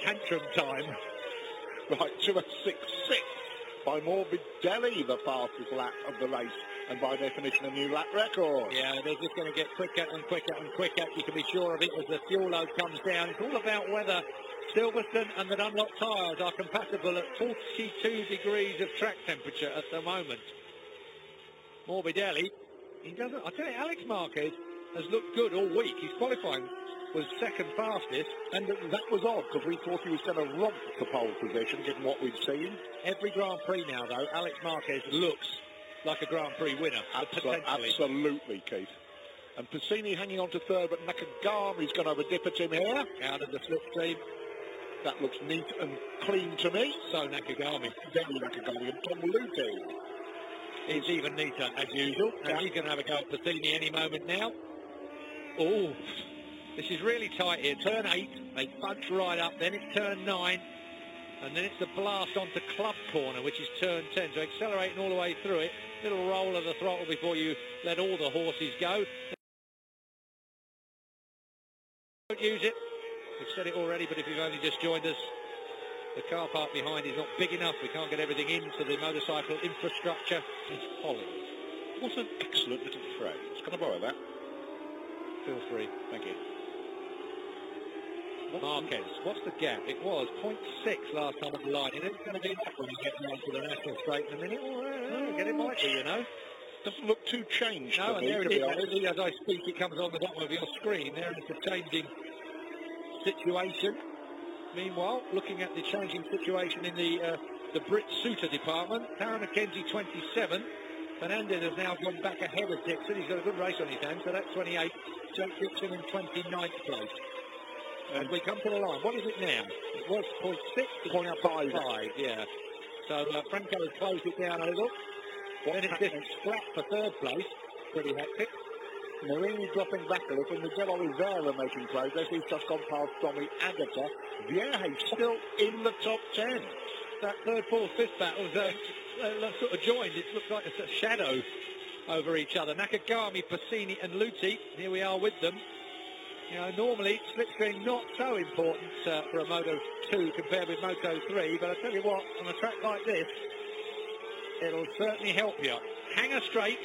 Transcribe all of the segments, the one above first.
tantrum time. Right, to a 6-6 by Morbidelli, the fastest lap of the race, and by definition a new lap record. Yeah, they're just going to get quicker and quicker and quicker. You can be sure of it as the fuel load comes down. It's all about whether Silverstone and the Dunlop tyres are compatible at 42 degrees of track temperature at the moment. Morbidelli, he doesn't. I tell you, Alex Marquez has looked good all week. His qualifying was second fastest, and that was odd because we thought he was going to romp the pole position given what we've seen. Every Grand Prix now, though, Alex Marquez looks like a Grand Prix winner. Absolutely, Keith. And Pacini hanging on to third, but Nakagami's going to have a dip at him here. Out of the slipstream. That looks neat and clean to me. So Nakagami. Then Nakagami and Tom Luthi. It's even neater as usual. And he's going to have a go at Pacini any moment now. Oh, this is really tight here. Turn 8, they bunch right up. Then it's turn 9. And then it's the blast onto Club Corner, which is turn 10. So accelerating all the way through it. Little roll of the throttle before you let all the horses go. Don't use it. We've said it already, but if you've only just joined us, the car park behind is not big enough. We can't get everything into the motorcycle infrastructure. It's folly. What an excellent little phrase. Can I borrow that? Feel free. Thank you. Marquez, what's the gap? It was 0.6 last time at the line. It's going to be that when you get down to the national straight in a minute. Get it might be, you know. Doesn't look too changed. No, and there it is. As I speak, it comes on the bottom of your screen. There is the changing situation. Meanwhile, looking at the changing situation in the Brit Suter department, Taron McKenzie 27. Fernandez has now gone back ahead of Dixon. He's got a good race on his hands, so that's 28. Jake Dixon in 29th place. And we come to the line. What is it now? It was 0.6. 0.5, yeah. So Franco has closed it down a little. Then it's just flat for third place. Pretty hectic. Marini dropping back a little. Miguel Oliveira making progress. He's just gone past Tommy Agata. Vierge still in the top 10. That third, fourth, fifth battle sort of joined. It looks like it's a shadow over each other. Nakagami, Pacini and Luthi. Here we are with them. You know, normally slipstream not so important for a Moto 2 compared with Moto 3, but I tell you what, on a track like this, it'll certainly help you. Hang a straight,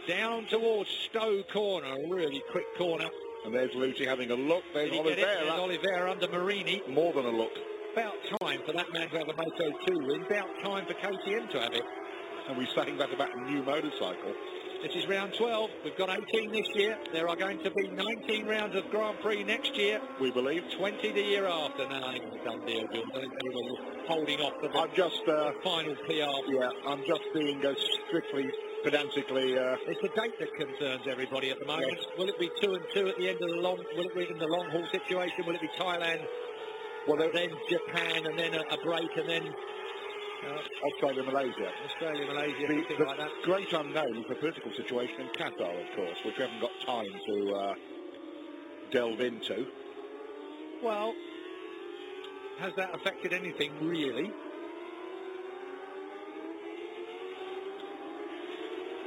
down towards Stowe Corner, a really quick corner. And there's Luthi having a look. There's Oliveira. There's Oliveira under Marini. More than a look. About time for that man to have a Moto 2 win. About time for KTM to have it. And we're saying that about a new motorcycle. This is round 12. We've got 18 this year. There are going to be 19 rounds of Grand Prix next year. We believe. 20 the year after. No, I think it's a done deal, Bill. I think everybody's holding off the final PR. Yeah, I'm just being strictly, pedantically... It's the date that concerns everybody at the moment. Yes. Will it be 2 and 2 at the end of the long... Will it be in the long haul situation? Will it be Thailand? Well, then Japan, and then a break, and then... Australia, Malaysia, something like that. Great unknown is the political situation in Qatar, of course, which we haven't got time to delve into. Well, has that affected anything, really?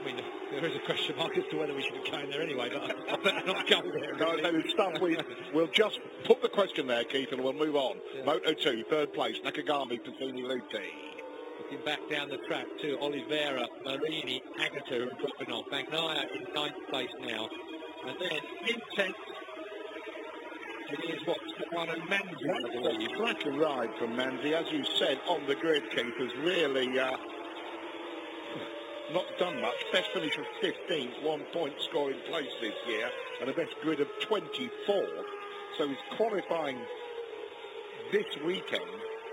I mean, there is a question mark as to whether we should be going there anyway, but I better not go there. Really. We'll just put the question there, Keith, and we'll move on. Yeah. Moto 2, third place, Nakagami, Pacini, Luthi. Looking back down the track to Oliveira, Marini, Agata are dropping off. Bagnaia in 9th place now. And then in 10th, it is Stefano Manzi, I believe. Flatter ride from Manzi, as you said, on the grid, Keith, has really not done much. Best finish of 15th, 1 point scoring place this year, and a best grid of 24. So he's qualifying this weekend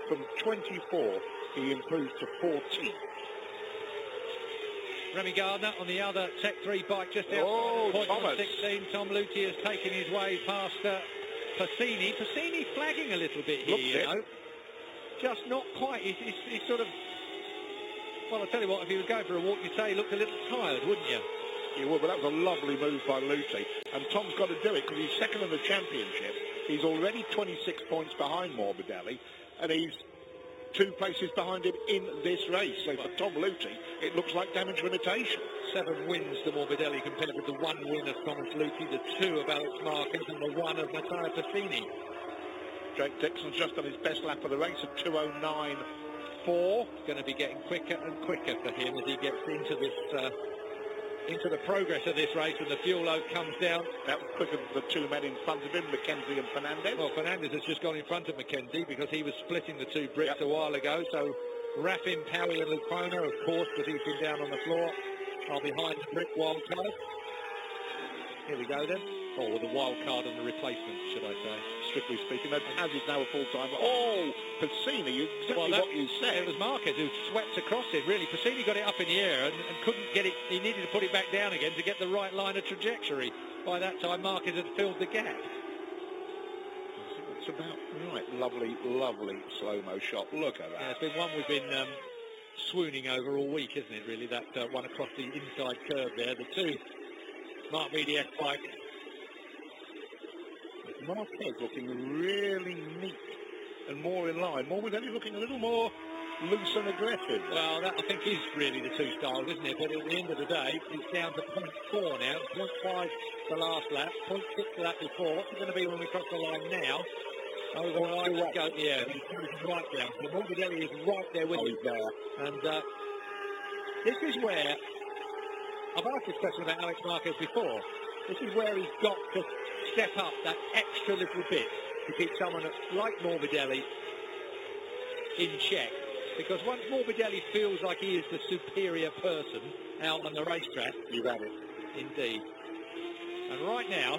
from 24. He improved to 14. Remy Gardner on the other Tech 3 bike just out. Thomas. 16. Tom Luthi has taken his way past Pacini. Pacini flagging a little bit here, you know. Just not quite. He's sort of... Well, I'll tell you what, if he was going for a walk, you'd say he looked a little tired, wouldn't you? You would, but that was a lovely move by Luthi. And Tom's got to do it because he's second in the championship. He's already 26 points behind Morbidelli, and he's 2 places behind him in this race. So for Tom Luthi, it looks like damage limitation. 7 wins to Morbidelli compared with the 1 win of Thomas Luthi, the 2 of Alex Marquez, and the 1 of Matteo Pacini. Jake Dixon's just done his best lap of the race at 2:09.4. It's going to be getting quicker and quicker for him as he gets into this, into the progress of this race, and the fuel load comes down. That was quicker than the two men in front of him, Mackenzie and Fernandez. Well, Fernandez has just gone in front of Mackenzie because he was splitting the two Brits a while ago. So Raffin, Parry and Lupona, of course, because he's been down on the floor, are behind the Brit wild card. Here we go then. Oh, the wild card and the replacement, should I say. Strictly speaking, as is now a full-time. Oh, Pacini, exactly what you said. It was Marquez who swept across it, really. Pacini got it up in the air and couldn't get it. He needed to put it back down again to get the right line of trajectory. By that time, Marquez had filled the gap. It's about right. Lovely, lovely slow-mo shot. Look at that. Yeah, it's been one we've been swooning over all week, isn't it, really? That one across the inside curve there. The two Mark VDS bikes. Marquez looking really neat and more in line. Morbidelli looking a little more loose and aggressive. Well, that I think is really the two styles, isn't it? But at the end of the day, it's down to 0.4 now. 0.5 the last lap, 0.6 the lap before. What's it going to be when we cross the line now? Over the line we go. Yeah, he's right down. So Morbidelli is right there with him there. And this is where, I've asked this question about Alex Marquez before. This is where he's got to step up that extra little bit to keep someone like Morbidelli in check. Because once Morbidelli feels like he is the superior person out on the racetrack, you've had it. Indeed. And right now,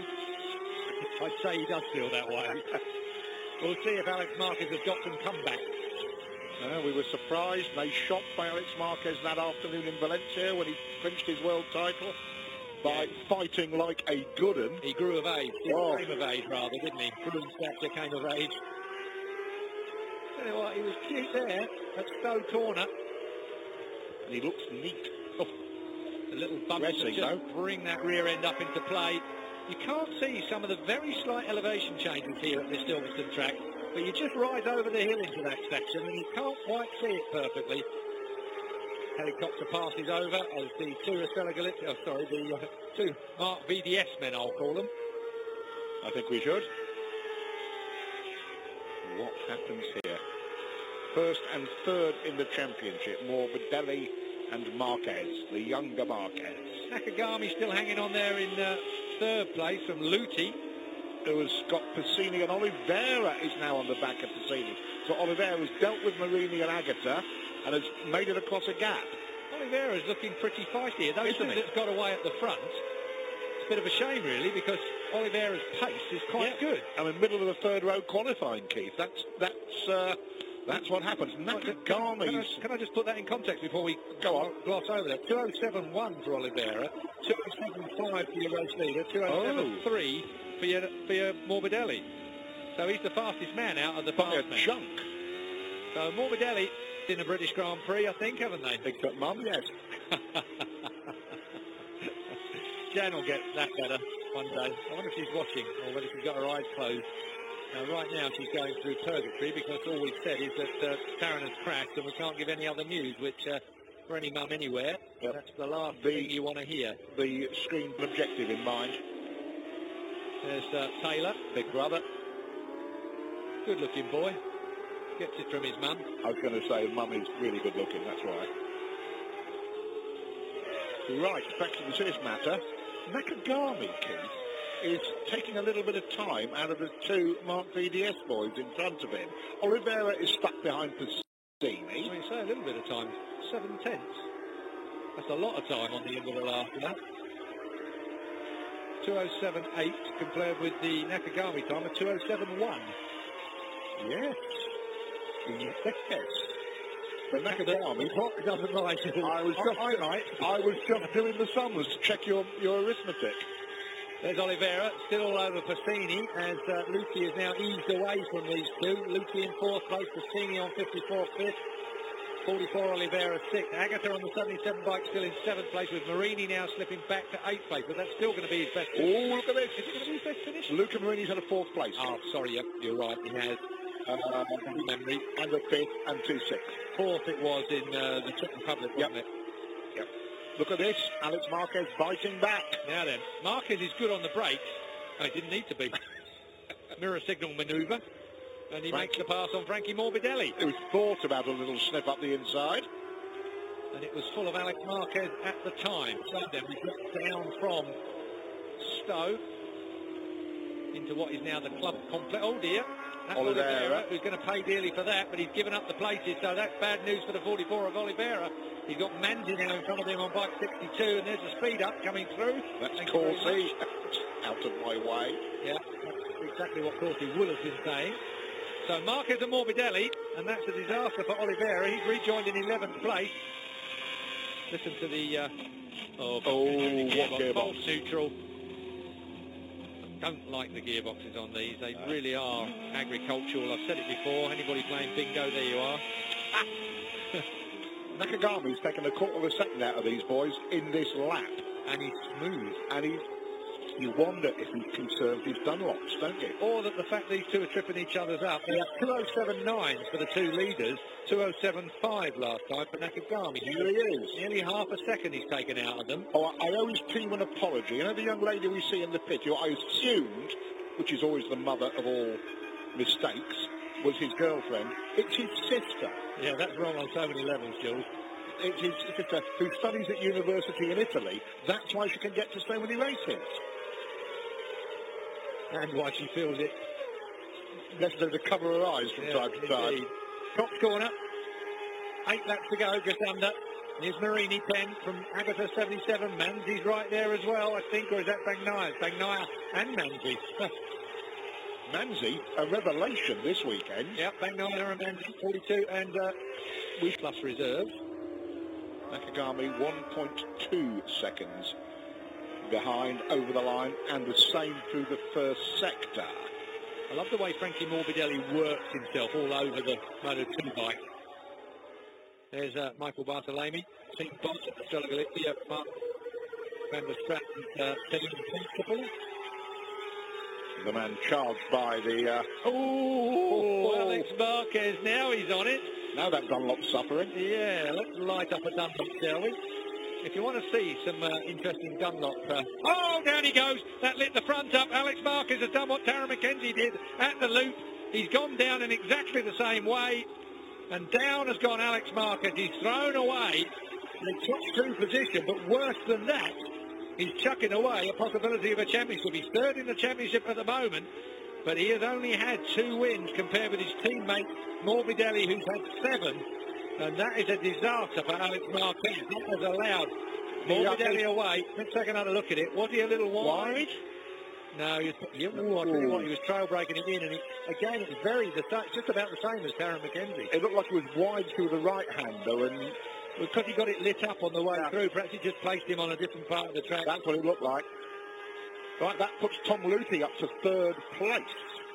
I'd say he does feel that way. We'll see if Alex Marquez has got some comeback. We were surprised, they shocked by Alex Marquez that afternoon in Valencia when he clinched his world title by fighting like a good un. He grew of age. He came of age, rather, didn't he? Grew in stature, came of age. Tell you what, he was cute there at Stowe Corner. And he looks neat. Oh, a little bump to just bring that rear end up into play. You can't see some of the very slight elevation changes here at this Silverstone track, but you just rise over the hill into that section and you can't quite see it perfectly. Helicopter passes over as the two the two Mark VDS men, I'll call them. I think we should. What happens here? First and third in the championship, Morbidelli and Marquez, the younger Marquez. Nakagami still hanging on there in third place from Luthi, who has got Pacini, and Oliveira is now on the back of Pacini. So Oliveira has dealt with Marini and Agata and has made it across a gap. Oliveira is looking pretty feisty. Those two that's got away at the front, it's a bit of a shame, really, because Oliveira's pace is quite good. I'm in the middle of the third row qualifying, Keith. That's what happens. Nakagami's... Can I just put that in context before we gloss over that? 2:07.1 for Oliveira, 2:07.5 for your race leader, 2:07.3 for your Morbidelli. So he's the fastest man out of the fast men. Chunk. So Morbidelli in the British Grand Prix, I think, haven't they? Except Mum, yes. Jan will get that better one day. I wonder if she's watching or whether she's got her eyes closed. Now, right now, she's going through purgatory because all we've said is that Taron has crashed and we can't give any other news, which, for any mum anywhere, that's the last thing you want to hear. The screen objective in mind. There's Taylor, big brother. Good-looking boy. Gets it from his mum. I was going to say Mum is really good-looking, that's right. Right, back to the serious matter. Nakagami, Keith, is taking a little bit of time out of the two Mark VDS boys in front of him. Oliveira is stuck behind Pacini. I mean, say a little bit of time. 7/10. That's a lot of time on the end of the last lap. 2:07.8 compared with the Nakagami time of 2:07.1. Yes. Yes. The Nakagami doesn't like it. I was just doing the sums to check your arithmetic. There's Oliveira, still all over Pacini, as Luthi is now eased away from these two. Luthi in fourth place, Pacini on 54th, fifth. 44, Oliveira sixth. Agata on the 77 bike still in seventh place, with Marini now slipping back to eighth place, but that's still going to be his best finish. Oh, look at this. Is it going to be his best finish? Luca Marini's had a fourth place. Oh, sorry, you're right, he has. Memory, and a fifth and 2 6. Fourth it was in the Czech Republic, wasn't it? Yep. Look at this, Alex Marquez biting back. Now then, Marquez is good on the brakes. Oh, he didn't need to be. Mirror signal manoeuvre. And he makes the pass on Frankie Morbidelli. Who thought about a little sniff up the inside. And it was full of Alex Marquez at the time. So then we got down from Stowe into what is now the club complex. Oh dear. That's Oliveira, who's going to pay dearly for that, but he's given up the places, so that's bad news for the 44 of Oliveira. He's got Manzi now in front of him on bike 62, and there's a speed up coming through. That's Corsi, out of my way. Yeah, that's exactly what Corsi would have been saying. So Marquez and Morbidelli, and that's a disaster for Oliveira. He's rejoined in 11th place. Listen to the what gearbox. False neutral. Don't like the gearboxes on these. They really are agricultural. I've said it before. Anybody playing bingo, there you are. Nakagami's taken a quarter of a second out of these boys in this lap. And he's smooth. And you wonder if he conserved his Dunlops, don't you? Or that the fact these two are tripping each other's up. He had 2:07.9 for the two leaders, 2:07.5 last time for Nakagami. He really is. Nearly half a second he's taken out of them. Oh, I owe his team an apology. You know the young lady we see in the pit, who I assumed, which is always the mother of all mistakes, was his girlfriend. It's his sister. Yeah, that's wrong on so many levels, Jules. It's his sister who studies at university in Italy. That's why she can get to so many races. And why she feels it necessary to cover her eyes from time to time. Cops corner. 8 laps to go, just under. Here's Marini 10 from Agatha 77. Manzi's right there as well, I think, or is that Bagnaia? Bagnaia and Manzi. Manzi, a revelation this weekend. Yep, Bagnaia and Manzi, 42, and we plus reserves. Nakagami 1.2 seconds behind over the line, and the same through the first sector. I love the way Frankie Morbidelli works himself all over the Moto2 bike. There's Michael Bartolami, team boss at the Stella Galizia, Mark van der Stratton's team principal. The man charged by the... Alex Marquez, now he's on it. Now that Dunlop's suffering. Yeah, let's light up a Dunlop, shall we? If you want to see some interesting Dunlop... down he goes. That lit the front up. Alex Marquez has done what Tara McKenzie did at the loop. He's gone down in exactly the same way. And down has gone Alex Marquez. He's thrown away the top 2 position, but worse than that, he's chucking away a possibility of a championship. He's third in the championship at the moment, but he has only had 2 wins compared with his teammate Morbidelli, who's had 7. And that is a disaster for Alex Marquez. That has allowed Morbidelli away. Let's take another look at it. Was he a little wide? No, I tell you what, he was trail breaking it in, and again, it was just about the same as Taron McKenzie. It looked like he was wide through the right-hander, and because he got it lit up on the way through, perhaps he just placed him on a different part of the track. That's what it looked like. Right, that puts Tom Luthi up to 3rd place.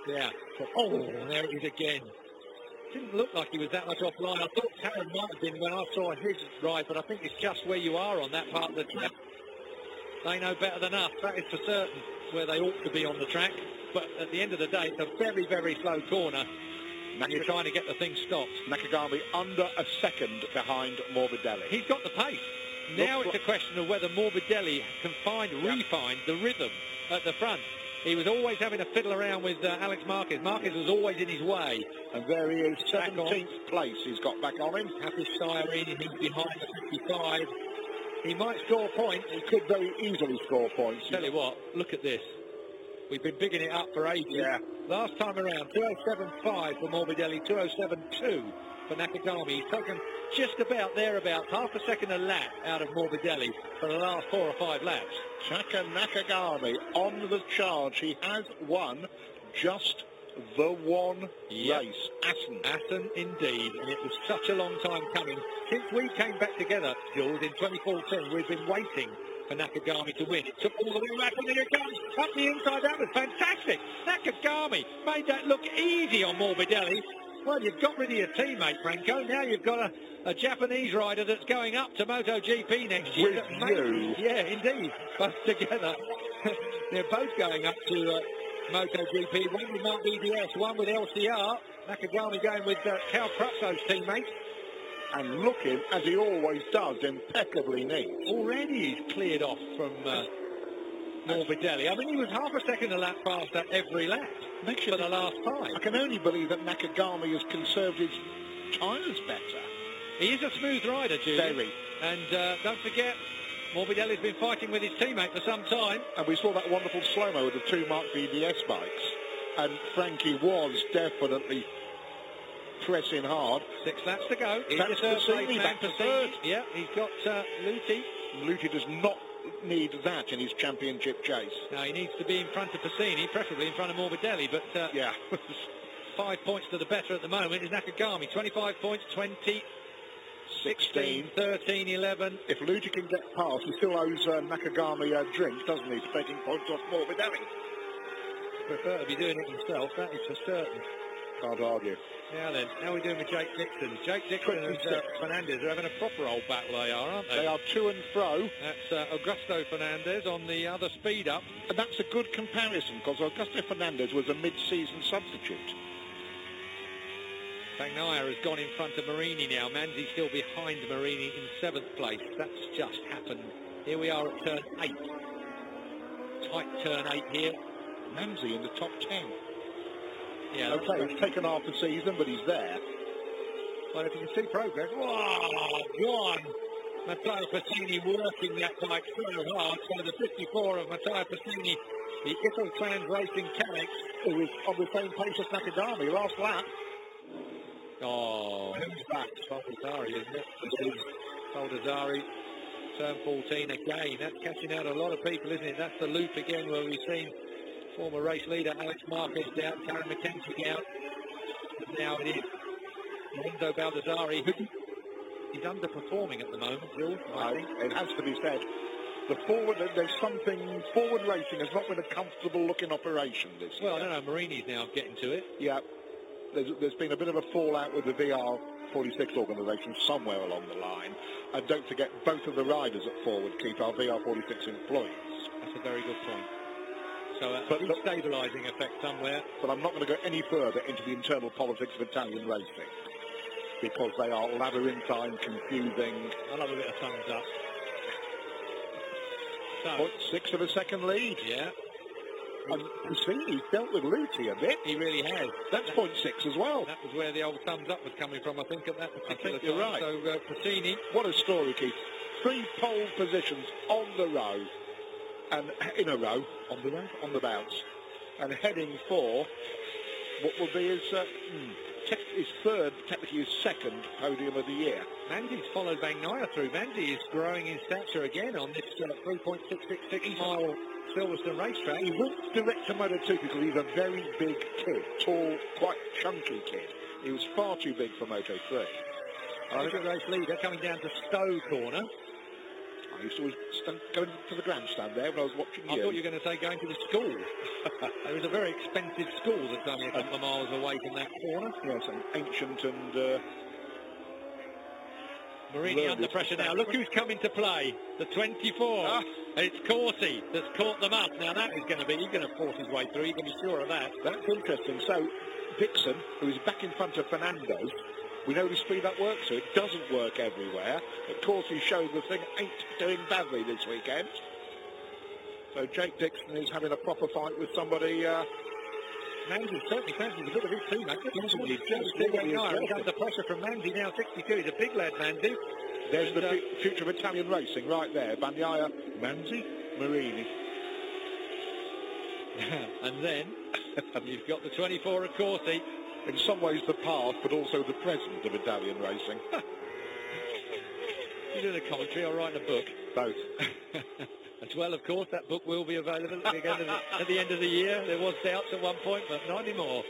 Yeah. There it is again. Didn't look like he was that much offline. I thought Taron might have been when I saw his ride, but I think it's just where you are on that part of the track. They know better than us, that is for certain, where they ought to be on the track. But at the end of the day, it's a very, very slow corner, and you're trying to get the thing stopped. Nakagami under a second behind Morbidelli. He's got the pace. Now it's a question of whether Morbidelli can refine the rhythm at the front. He was always having to fiddle around with Alex Marquez. Marquez was always in his way. And there he is, 17th place he's got back on him. Happy Styrene, he's behind the 55. He might score points. He could very easily score points. Tell you what, look at this. We've been bigging it up for ages. Yeah. Last time around, 2:07.5 for Morbidelli, 2:07.2 for Nakagami. He's taken just about thereabouts, half a second a lap out of Morbidelli for the last 4 or 5 laps. Taka Nakagami on the charge. He has won just the one race. Assen indeed, and it was such a long time coming. Since we came back together, Jules, in 2014, we've been waiting for Nakagami to win. It took all the way back, and here it comes up the inside. That was fantastic. Nakagami made that look easy on Morbidelli. Well, you've got rid of your teammate, Franco. Now you've got a Japanese rider that's going up to MotoGP next year. With you. Yeah, indeed. Both together. They're both going up to MotoGP. One with Mark BDS, one with LCR. Nakagami going with Cal Crutchow's teammate. And looking, as he always does, impeccably neat. Already he's cleared off from Morbidelli. I mean, he was half a second a lap faster every lap. for the last 5. I can only believe that Nakagami has conserved his tyres better. He is a smooth rider, Julian. Very. And don't forget, Morbidelli's been fighting with his teammate for some time. And we saw that wonderful slow-mo with the 2 Mark VDS bikes. And Frankie was definitely pressing hard. 6 laps to go. He's That's Pasini, back to third. Yeah, he's got Luthi. Luthi does not need that in his championship chase. Now, he needs to be in front of Pasini, preferably in front of Morbidelli, but yeah. 5 points to the better at the moment is Nakagami. 25 points, 20, 16, 13, 11. If Luthi can get past, he still owes Nakagami a drink, doesn't he, for taking points off Morbidelli. Prefer to be doing it himself, that is for certain. Can't argue. Now then, how are we doing with Jake Dixon? Jake Dixon and Fernandez are having a proper old battle, they are, aren't they? They are to and fro. That's Augusto Fernandez on the other speed up. And that's a good comparison, because Augusto Fernandez was a mid-season substitute. Bagnaia has gone in front of Marini now. Manzi's still behind Marini in 7th place. That's just happened. Here we are at turn 8. Tight turn 8 here. Manzi in the top 10. Yeah, okay, it's taken half the season, but he's there. Well, if you can see progress. Whoa, John! Matteo Pasini working that bike so hard. So the 54 of Matteo Pasini, the Italtrans Racing Calyx, who was on the same pace as Nakagami last lap. Oh, who's back? Baldassari, isn't it? This is Baldassari, turn 14 again. That's catching out a lot of people, isn't it? That's the loop again where we've seen former race leader Alex Marquez out, Karen McKenzie out. Now it is Lorenzo Baldassari, who is underperforming at the moment, Jules, I think. It has to be said. There's something, forward racing has not been a comfortable looking operation this year. Well, I don't know, Marini's now getting to it. Yeah, there's been a bit of a fallout with the VR46 organisation somewhere along the line. And don't forget, both of the riders at Forward keep our VR46 employees. That's a very good point. So a destabilising effect somewhere. But I'm not going to go any further into the internal politics of Italian racing, because they are labyrinthine, confusing. I'll have a bit of thumbs up. So, 0.6 of a second lead. Yeah. And Pasini's dealt with Luthi a bit. He really has. That's 0.6 as well. That was where the old thumbs up was coming from, I think, at that particular time. You're right. So Pasini. What a story, Keith. 3 pole positions on the row. And in a row, on the bounce, and heading for what will be his third, technically his second podium of the year. Manzi's followed Bagnaia through. Manzi is growing in stature again on this 3.666 mile Silverstone racetrack. He went direct to Moto2 because he's a very big kid, tall, quite chunky kid. He was far too big for Moto3. Race leader coming down to Stowe Corner. I used to always go to the grandstand there when I was watching you. I thought you were going to say going to the school. There was a very expensive school that's only a couple of miles away from that corner. Yes, an ancient and... Marini under pressure now. Look who's come into play. The 24. It's Corsi that's caught them up. Now that is going to be... He's going to force his way through. You can be sure of that. That's interesting. So Dixon, who is back in front of Fernandez... We know the speed up works, so it doesn't work everywhere. Of course, he showed the thing ain't doing badly this weekend. So Jake Dixon is having a proper fight with somebody. Manzi certainly fancies a bit of his teammate. He's under pressure from Manzi now, 62. He's a big lad, Manzi. There's the future of Italian racing right there. Bagnaia, Manzi, Marini. And then you've got the 24 of Corsi. In some ways the past, but also the present of Italian racing. You doing a commentary or writing a book? Both. As well, of course, that book will be available at the end of the year. There was doubts at one point, but not anymore.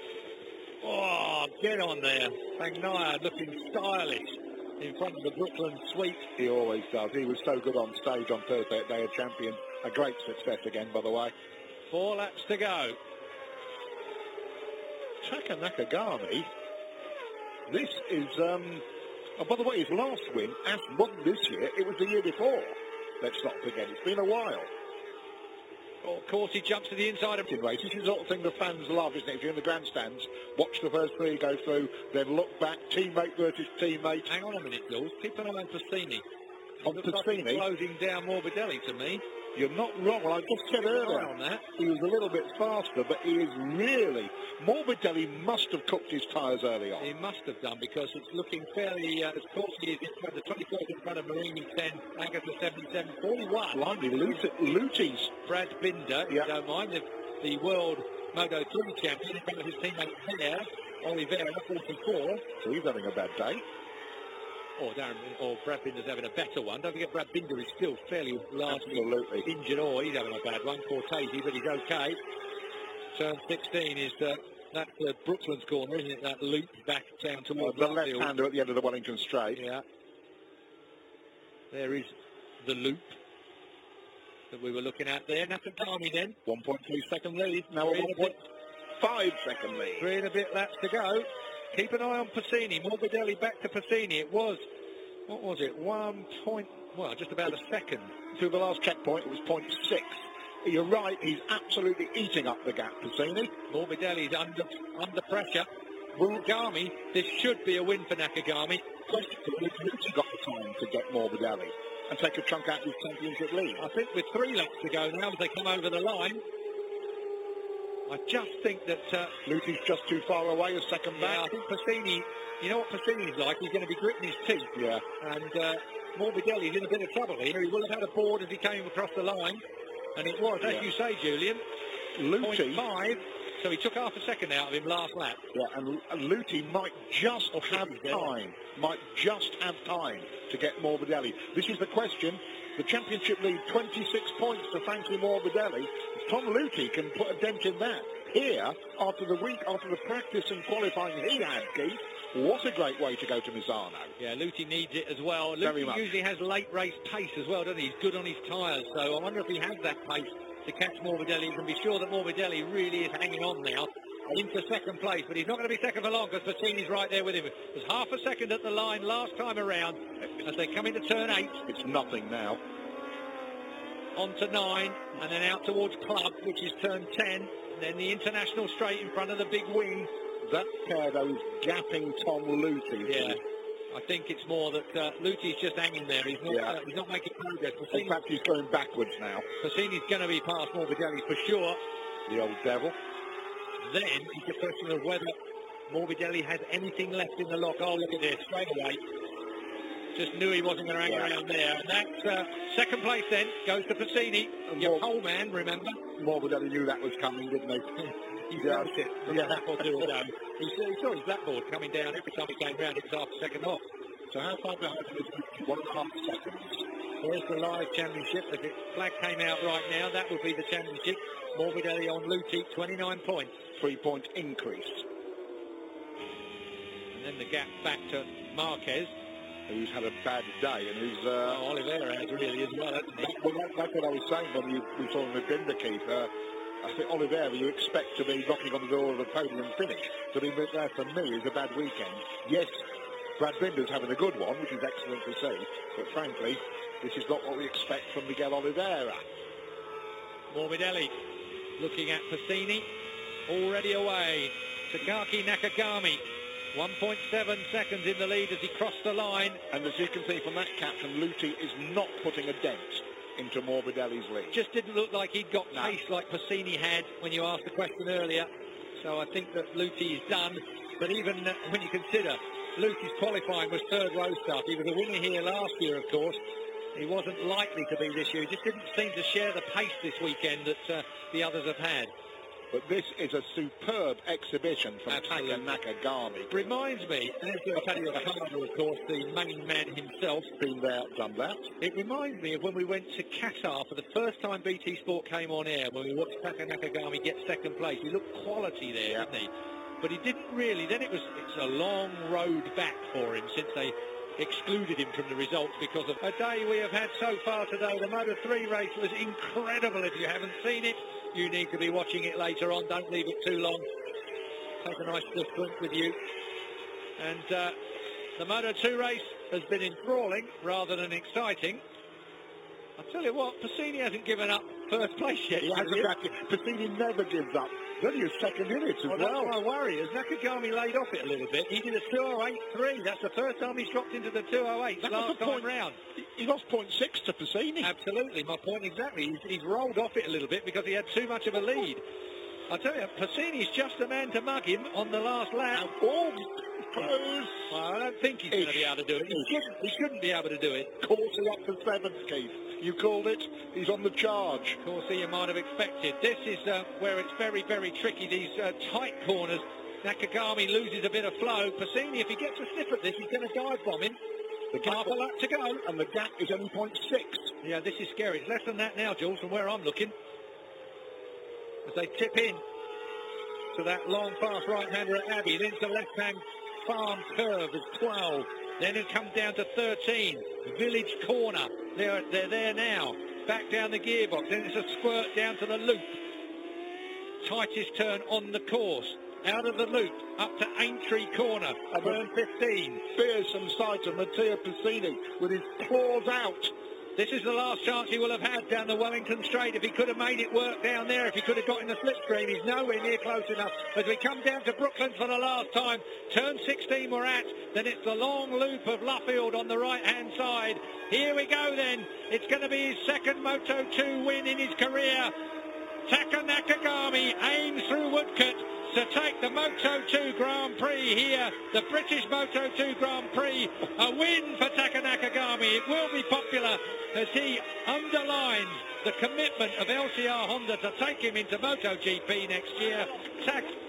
Oh, get on there. Bagnaia looking stylish in front of the Brooklyn Suite. He always does. He was so good on stage on Thursday at Day of Champions. A great success again, by the way. 4 laps to go. Taka Nakagami, this is, oh, by the way, his last win, as wasn't this year, it was the year before. Let's not forget, it's been a while. Oh, of course, he jumps to the inside of... In race, this is the sort of thing the fans love, isn't it? If you're in the grandstands, watch the first 3 go through, then look back, teammate versus teammate. Hang on a minute, Jules. Keep an eye on Pasini. on Pasini. Closing down Morbidelli to me. You're not wrong. Well, I just said earlier on that. He was a little bit faster, but he is really... Morbidelli must have cooked his tyres early on. He must have done, because it's looking fairly... as course he is in front, the 24th in front of Marini 10, Agatha 77, 41. Blimey, Luti's... Brad Binder, if you don't mind, the world Moto 3 champion in front of his teammate there, Oliveira, 44. So he's having a bad day. Or Brad Binder's having a better one. Don't forget, Brad Binder is still fairly largely injured, or he's having a bad one. Cortese, but he's okay. Turn 16 is that's the Brooklands corner, isn't it? That loop back down towards the left-hander at the end of the Wellington Straight. Yeah. There is the loop that we were looking at there. Nakagami then. 1.2 second lead. Now a 1.5 second lead. 3 and a bit laps to go. Keep an eye on Pasini. Morbidelli back to Pasini. It was, what was it, just about a second. Through the last checkpoint, it was 0.6. You're right, he's absolutely eating up the gap, Pasini. Morbidelli's under pressure. Nakagami, this should be a win for Nakagami. He's got the time to get Morbidelli and take a chunk out of his championship lead. I think with 3 laps to go now, as they come over the line, I just think that... Luti's just too far away, a second back. Yeah, I think Pasini, you know what Pasini's like? He's going to be gritting his teeth. Yeah. And Morbidelli's in a bit of trouble here. He will have had a board as he came across the line. And it was, as you say, Julian, Luti... 0.5. So he took half a second out of him last lap. Yeah, and Luti might just have time to get Morbidelli. This is the question. The championship lead, 26 points to Frankie Morbidelli. If Tom Luti can put a dent in that here, after the practice and qualifying he had, Keith, what a great way to go to Misano. Yeah, Luti needs it as well. Very Luti much. Usually has late race pace as well, doesn't he? He's good on his tyres, so I wonder if he has that pace to catch Morbidelli. You can be sure that Morbidelli really is hanging on now into second place, but he's not going to be second for long because Pasini's right there with him. There's half a second at the line last time around as they come into turn 8. It's nothing now. On to 9 and then out towards Club, which is turn 10, and then the International Straight in front of the big wing. That pair, though, is gapping Tom Luti. Yeah. I think it's more that Luti's just hanging there. He's not making progress. In fact, he's going backwards now. Pasini's going to be past Morbidelli for sure. The old devil. Then it's a question of whether Morbidelli has anything left in the lock. Oh, look at this, straight away. Just knew he wasn't going to hang around there. And that's second place then, goes to Pasini. Your pole man, remember? Morbidelli knew that was coming, didn't he? He felt it from a lap or two ago. He saw his blackboard coming down every time he came round. It was half a second off. So how far behind is 1.5 seconds? There's the live championship. If the flag came out right now, that would be the championship. Morbidelli on Luti, 29 points. 3-point increase. And then the gap back to Marquez, who's had a bad day and who's... Oliveira has really as well, hasn't he? Well, that's what I was saying when we saw him with Binder, Keith. I think Oliveira, you expect to be knocking on the door of the podium finish. But there for me is a bad weekend. Yes, Brad Binder's having a good one, which is excellent to see. But frankly, this is not what we expect from Miguel Oliveira. Morbidelli looking at Pasini, already away. Takaki Nakagami, 1.7 seconds in the lead as he crossed the line. And as you can see from that caption, Luti is not putting a dent into Morbidelli's lead. Just didn't look like he'd got pace like Pasini had when you asked the question earlier. So I think that Luti is done. But even when you consider Luti's qualifying was third row stuff. He was a winner here last year, of course. He wasn't likely to be this year. He just didn't seem to share the pace this weekend that the others have had. But this is a superb exhibition from Taka Nakagami. Reminds me, there's Tadeo Okada, of course, the main man himself. Been there, done that. It reminds me of when we went to Qatar for the first time BT Sport came on air, when we watched Taka Nakagami get second place. He looked quality there, didn't he? But he didn't really. Then it's a long road back for him since they excluded him from the results because of a day we have had so far today. The Moto 3 race was incredible. If you haven't seen it, you need to be watching it later on. Don't leave it too long. Take a nice stiff drink with you. And the Moto 2 race has been enthralling rather than exciting. I'll tell you what, Pasini hasn't given up first place yet. He hasn't actually. Pasini never gives up. It's only his second in it as well. That's my worry. As Nakagami laid off it a little bit, he did a 2:08.3. That's the first time he's dropped into the 2:08 last time round. He lost 0.6 to Pasini. Absolutely, my point exactly. He's rolled off it a little bit because he had too much of a lead. I tell you, Pasini's just the man to mug him on the last lap. Oh, close. Well, I don't think he's going to be able to do it. He shouldn't be able to do it. Coursing up to 7th, Keith. You called it. He's on the charge. Corsi, you might have expected. This is where it's very, very tricky. These tight corners. Nakagami loses a bit of flow. Pasini, if he gets a sniff at this, he's going to dive bomb him. Half a lap to go. And the gap is only 0.6. Yeah, this is scary. It's less than that now, Jules, from where I'm looking. As they tip in to that long, fast right-hander at Abbey. Then to left-hand farm curve is 12. Then it comes down to 13. Village corner. They're there now. Back down the gearbox. Then it's a squirt down to the loop. Tightest turn on the course. Out of the loop. Up to Aintree corner. Turn 15. Fearsome sight of Matteo Pasini with his claws out. This is the last chance he will have had down the Wellington Straight. If he could have made it work down there, if he could have got in the slipstream, he's nowhere near close enough. As we come down to Brooklyn for the last time, turn 16 we're at, then it's the long loop of Luffield on the right-hand side. Here we go then. It's going to be his second Moto2 win in his career. Taka Nakagami aims through Woodcote to take the Moto2 Grand Prix here, the British Moto2 Grand Prix. A win for Taka Nakagami. It will be popular as he underlines the commitment of LCR Honda to take him into MotoGP next year.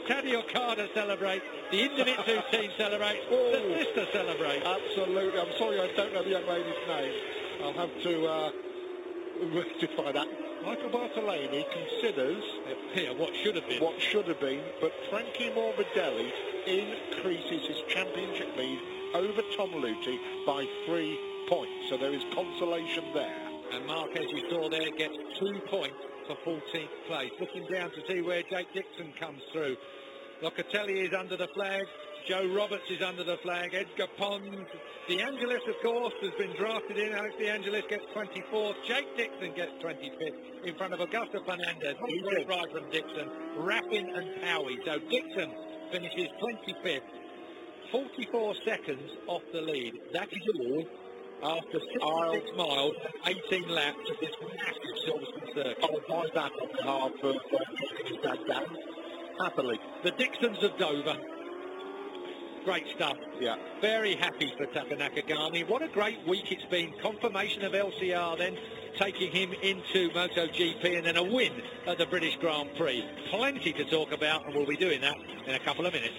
Tadej Okada celebrates, the Indomitsu team celebrates, the sister celebrates. Absolutely. I'm sorry I don't know the young lady's name. I'll have to rectify that. Michael Bartolini considers what should have been, but Frankie Morbidelli increases his championship lead over Tom Luthi by 3 points. So there is consolation there. And Mark, as you saw there, gets 2 points for 14th place. Looking down to see where Jake Dixon comes through. Locatelli is under the flag. Joe Roberts is under the flag. Edgar Pons. De Angelis, of course, has been drafted in. Alex De Angelis gets 24th. Jake Dixon gets 25th in front of Augusto Fernandez. Great ride from Dixon. Raffin and Powie. So Dixon finishes 25th. 44 seconds off the lead. That is all after 66 miles, 18 laps of this massive Silverstone circuit. I'll buy that on behalf of his dad, Dan. Happily. The Dixons of Dover. Great stuff. Yeah. Very happy for Taka Nakagami. What a great week it's been. Confirmation of LCR then taking him into MotoGP and then a win at the British Grand Prix. Plenty to talk about and we'll be doing that in a couple of minutes.